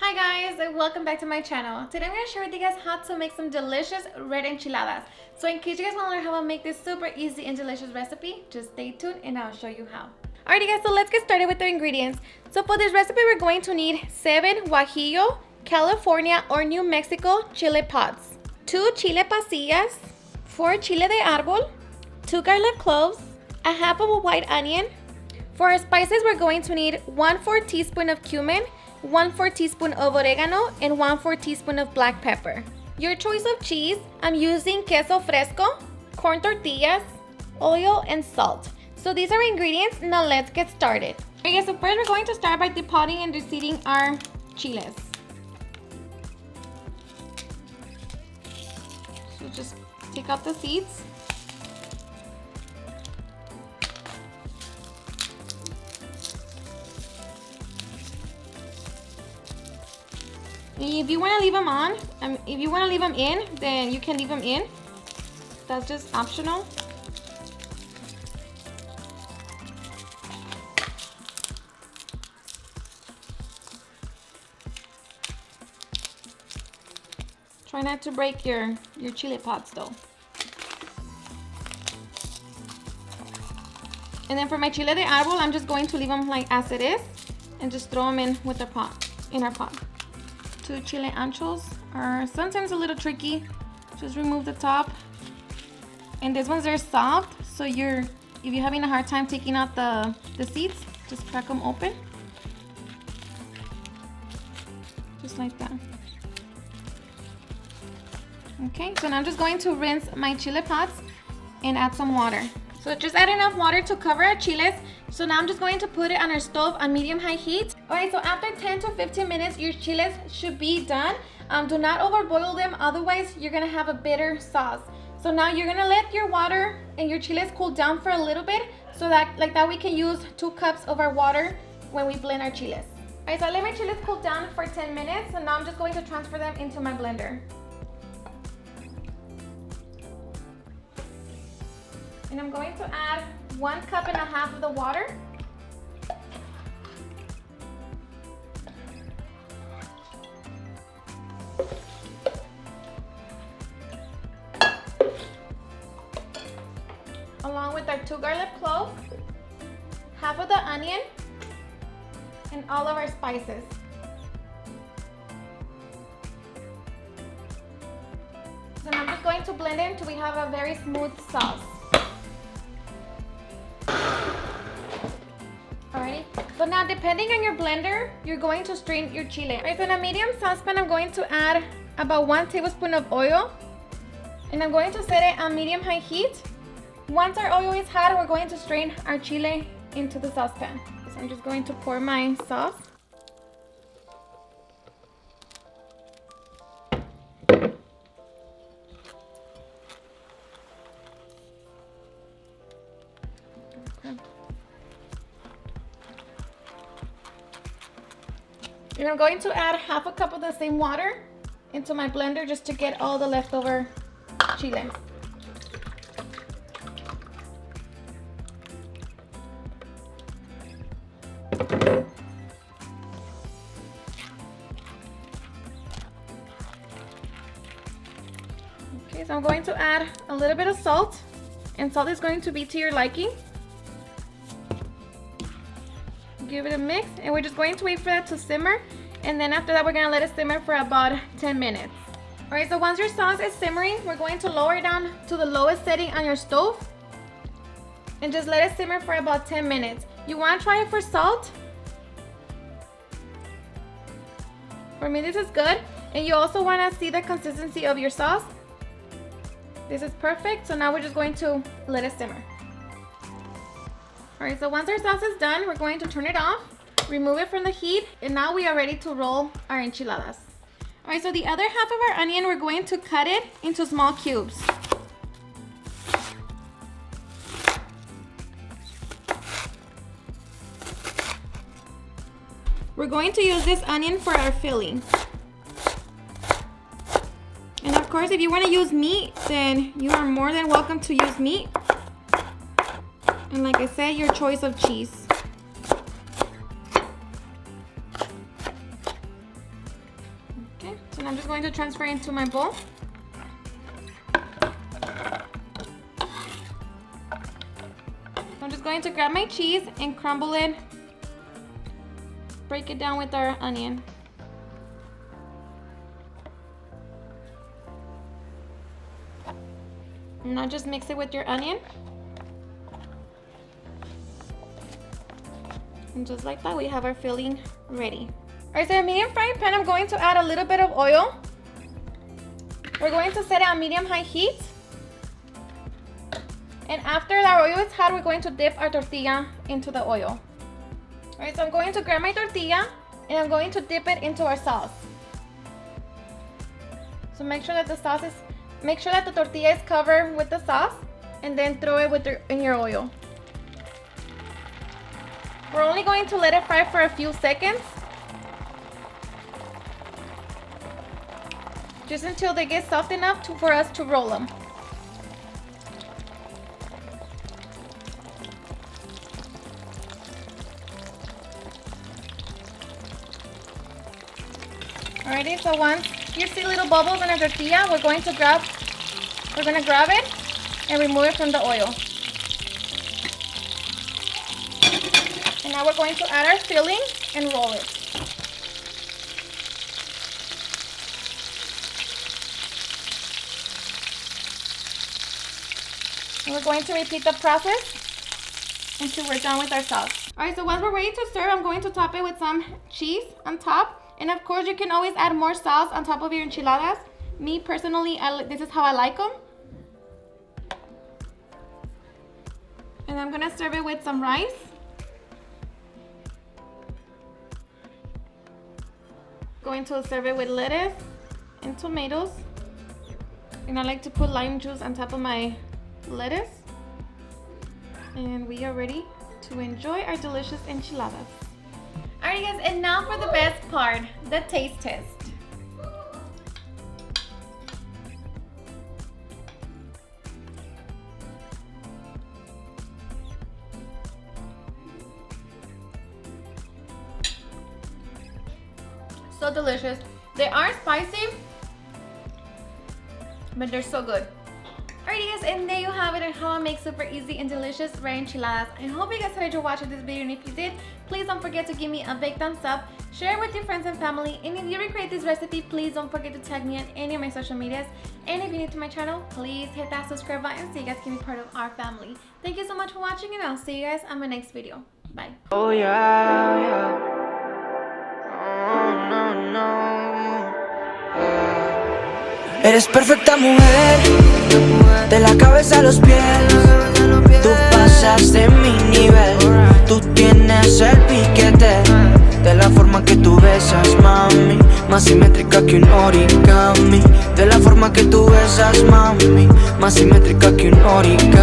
Hi guys, and welcome back to my channel. Today I'm going to share with you guys how to make some delicious red enchiladas. So in case you guys want to learn how to make this super easy and delicious recipe, just stay tuned and I'll show you how. Alrighty guys, so let's get started with the ingredients. So for this recipe we're going to need 7 guajillo, California or New Mexico chile pods, 2 chile pasillas, 4 chile de árbol, 2 garlic cloves, a half of a white onion. For our spices we're going to need 1/4 teaspoon of cumin, 1/4 teaspoon of oregano, and 1/4 teaspoon of black pepper. Your choice of cheese, I'm using queso fresco, corn tortillas, oil, and salt. So these are ingredients. Now let's get started. Okay, so first we're going to start by depotting and reseeding our chiles. So just take out the seeds. If you want to leave them on, if you want to leave them in, then you can leave them in. That's just optional. Try not to break your chili pods though. And then for my chile de árbol, I'm just going to leave them like as it is and just throw them in with the pot, in our pot. 2 chile anchos are sometimes a little tricky. Just remove the top. And these ones are soft, so if you're having a hard time taking out the seeds, just crack them open. Just like that. Okay, so now I'm just going to rinse my chile pods and add some water. So just add enough water to cover our chiles. So now I'm just going to put it on our stove on medium-high heat. Alright, so after 10 to 15 minutes, your chiles should be done. Do not overboil them, otherwise you're gonna have a bitter sauce. So now you're gonna let your water and your chiles cool down for a little bit, so that like that we can use 2 cups of our water when we blend our chiles. Alright, so I let my chiles cool down for 10 minutes, and now I'm just going to transfer them into my blender. And I'm going to add 1.5 cups of the water. Along with our 2 garlic cloves, half of the onion, and all of our spices. So now I'm just going to blend it until we have a very smooth sauce. Alright, so now depending on your blender, you're going to strain your chile. Alright, so in a medium saucepan, I'm going to add about 1 tablespoon of oil. And I'm going to set it on medium-high heat. Once our oil is hot, we're going to strain our chile into the saucepan. So I'm just going to pour my sauce. And I'm going to add 1/2 cup of the same water into my blender just to get all the leftover chile. Okay, so I'm going to add a little bit of salt, and salt is going to be to your liking. Give it a mix, and we're just going to wait for that to simmer, and then after that we're going to let it simmer for about 10 minutes. Alright, so once your sauce is simmering, we're going to lower it down to the lowest setting on your stove and just let it simmer for about 10 minutes. You want to try it for salt. For me this is good, and you also want to see the consistency of your sauce. This is perfect, so now we're just going to let it simmer. Alright, so once our sauce is done, we're going to turn it off, remove it from the heat, and now we are ready to roll our enchiladas. Alright, so the other half of our onion, we're going to cut it into small cubes. We're going to use this onion for our filling. And of course, if you want to use meat, then you are more than welcome to use meat. And like I said, your choice of cheese. Okay, so now I'm just going to transfer into my bowl. I'm just going to grab my cheese and crumble it, break it down with our onion. And now just mix it with your onion. And just like that, we have our filling ready. All right, so in a medium frying pan, I'm going to add a little bit of oil. We're going to set it on medium-high heat. And after our oil is hot, we're going to dip our tortilla into the oil. All right, so I'm going to grab my tortilla and I'm going to dip it into our sauce. So make sure that the tortilla is covered with the sauce, and then throw it in your oil. We're only going to let it fry for a few seconds, just until they get soft enough for us to roll them. Alrighty, so once you see little bubbles in our tortilla, we're gonna grab it and remove it from the oil. And now we're going to add our filling and roll it. And we're going to repeat the process until we're done with our sauce. Alright, so once we're ready to serve, I'm going to top it with some cheese on top. And of course, you can always add more sauce on top of your enchiladas. Me personally, this is how I like them. And I'm gonna serve it with some rice. Going to serve it with lettuce and tomatoes. And I like to put lime juice on top of my lettuce. And we are ready to enjoy our delicious enchiladas. Alright guys, and now for the best part, the taste test. So delicious. They are spicy, but they're so good. Alrighty guys, and there you have it on how I make super easy and delicious red enchiladas. I hope you guys enjoyed watching this video, and if you did, please don't forget to give me a big thumbs up, share it with your friends and family, and if you recreate this recipe, please don't forget to tag me on any of my social medias. And if you're new to my channel, please hit that subscribe button so you guys can be part of our family. Thank you so much for watching, and I'll see you guys on my next video. Bye. Oh yeah, yeah. Oh, no, no. Eres perfecta mujer, de la cabeza a los pies. Tú pasas de mi nivel, tú tienes el piquete. De la forma que tú besas, mami, más simétrica que un origami. De la forma que tú besas, mami, más simétrica que un origami.